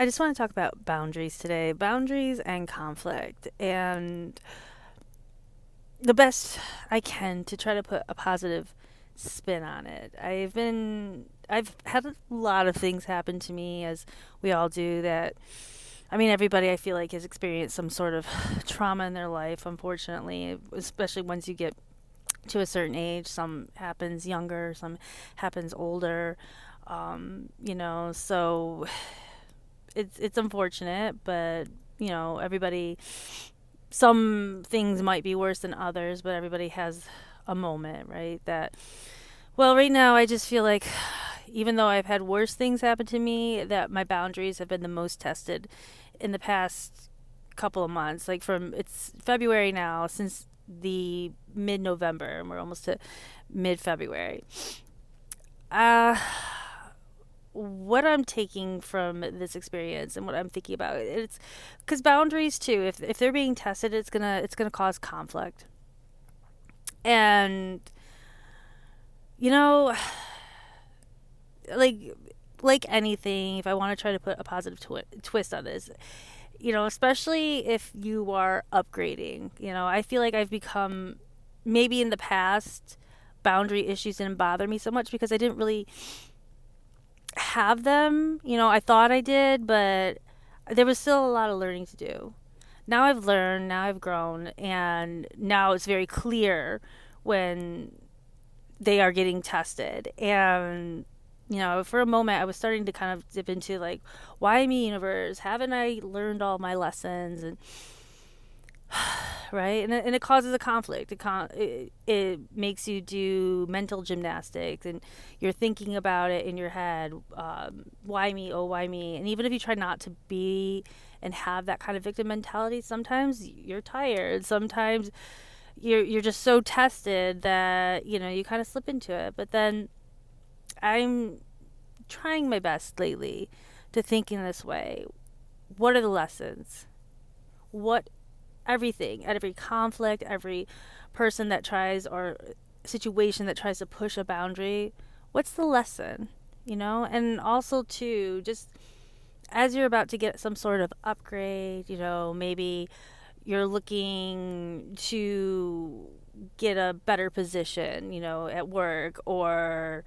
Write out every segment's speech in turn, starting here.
I just want to talk about boundaries today, boundaries and conflict, and the best I can to try to put a positive spin on it. I've had a lot of things happen to me, as we all do, that, I mean, everybody I feel like has experienced some sort of trauma in their life, unfortunately, especially once you get to a certain age. Some happens younger, some happens older. So it's unfortunate, but everybody, some things might be worse than others, but everybody has a moment, right? That, well, right now I just feel like, even though I've had worse things happen to me, that my boundaries have been the most tested in the past couple of months. Like, from, it's February now, since the mid November, and we're almost to mid February. Uh, what I'm taking from this experience and what I'm thinking about, it's because boundaries too, if they're being tested, it's gonna cause conflict. And you know like like anything, if I want to try to put a positive twist on this, especially if you are upgrading, I feel like I've become, maybe in the past, boundary issues didn't bother me so much because I didn't really have them. I thought I did, but there was still a lot of learning to do. Now I've learned, now I've grown, and now it's very clear when they are getting tested. And for a moment I was starting to kind of dip into, like, why me, universe? Haven't I learned all my lessons? And right, and it causes a conflict. It makes you do mental gymnastics, and you're thinking about it in your head. Why me? Oh, why me? And even if you try not to be and have that kind of victim mentality, sometimes you're tired. Sometimes you're just so tested that you kind of slip into it. But then I'm trying my best lately to think in this way. What are the lessons? What, everything, at every conflict, every person that tries, or situation that tries to push a boundary, what's the lesson? And also too, just as you're about to get some sort of upgrade, maybe you're looking to get a better position, at work, or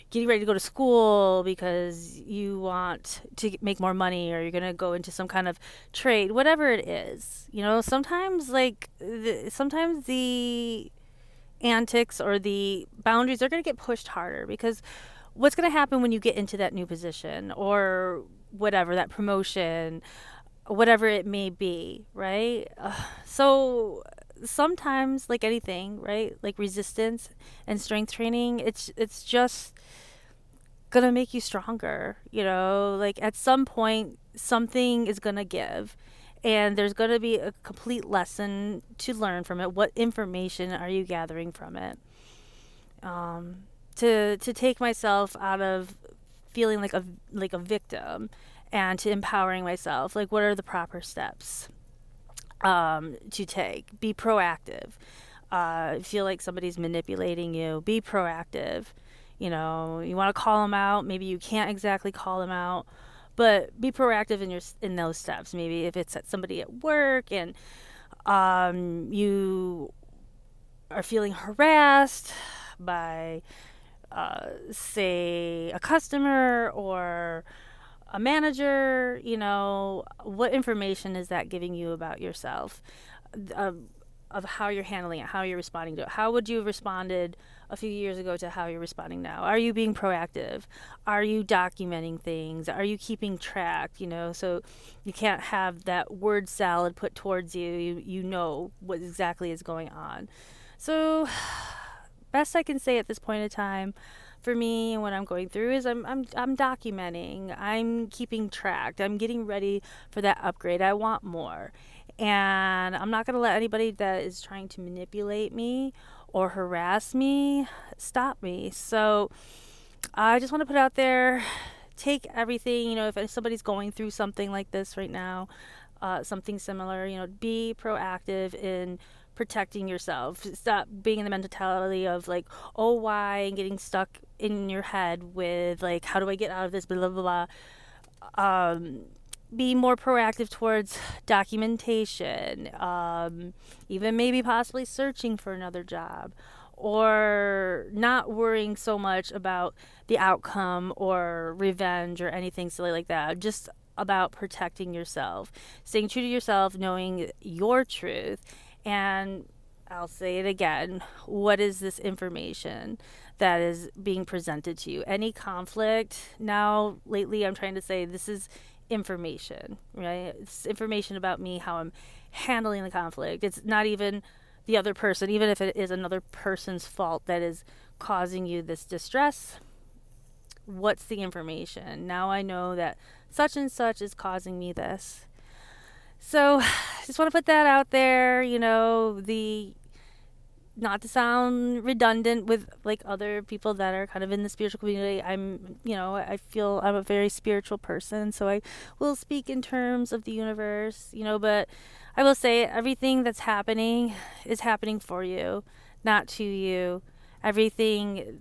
getting ready to go to school because you want to make more money, or you're going to go into some kind of trade, whatever it is. Sometimes, sometimes the antics or the boundaries are going to get pushed harder, because what's going to happen when you get into that new position, or whatever, that promotion, whatever it may be, right? So sometimes, like anything, right? Like resistance and strength training, it's just gonna make you stronger. Like, at some point something is gonna give, and there's gonna be a complete lesson to learn from it. What information are you gathering from it? To take myself out of feeling like a victim, and to empowering myself, like, what are the proper steps to take? Be proactive. Feel like somebody's manipulating you, be proactive. You want to call them out. Maybe you can't exactly call them out, but be proactive in those steps. Maybe if it's at somebody at work, and you are feeling harassed by, say, a customer or a manager, what information is that giving you about yourself? Of how you're handling it, how you're responding to it. How would you have responded a few years ago to how you're responding now? Are you being proactive? Are you documenting things? Are you keeping track? So you can't have that word salad put towards you. You know what exactly is going on. So, best I can say at this point in time, for me, what I'm going through is I'm documenting. I'm keeping track. I'm getting ready for that upgrade. I want more. And I'm not going to let anybody that is trying to manipulate me or harass me stop me. So I just want to put out there, take everything, if somebody's going through something like this right now, something similar, be proactive in protecting yourself. Stop being in the mentality of, like, oh, why, and getting stuck in your head with, like, how do I get out of this, blah, blah, blah. be more proactive towards documentation, even maybe possibly searching for another job, or not worrying so much about the outcome or revenge or anything silly like that. Just about protecting yourself, staying true to yourself, knowing your truth. And I'll say it again, what is this information that is being presented to you? Any conflict, now lately I'm trying to say this is information, right? It's information about me, how I'm handling the conflict. It's not even the other person, even if it is another person's fault that is causing you this distress. What's the information? Now I know that such and such is causing me this. So just want to put that out there, the not to sound redundant with like other people that are kind of in the spiritual community. I feel I'm a very spiritual person, so I will speak in terms of the universe, but I will say everything that's happening is happening for you, not to you. Everything,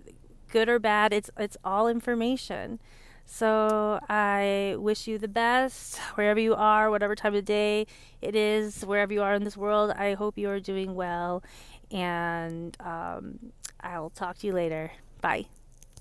good or bad, it's all information. So I wish you the best wherever you are, whatever time of day it is, wherever you are in this world. I hope you are doing well, and I'll talk to you later. Bye.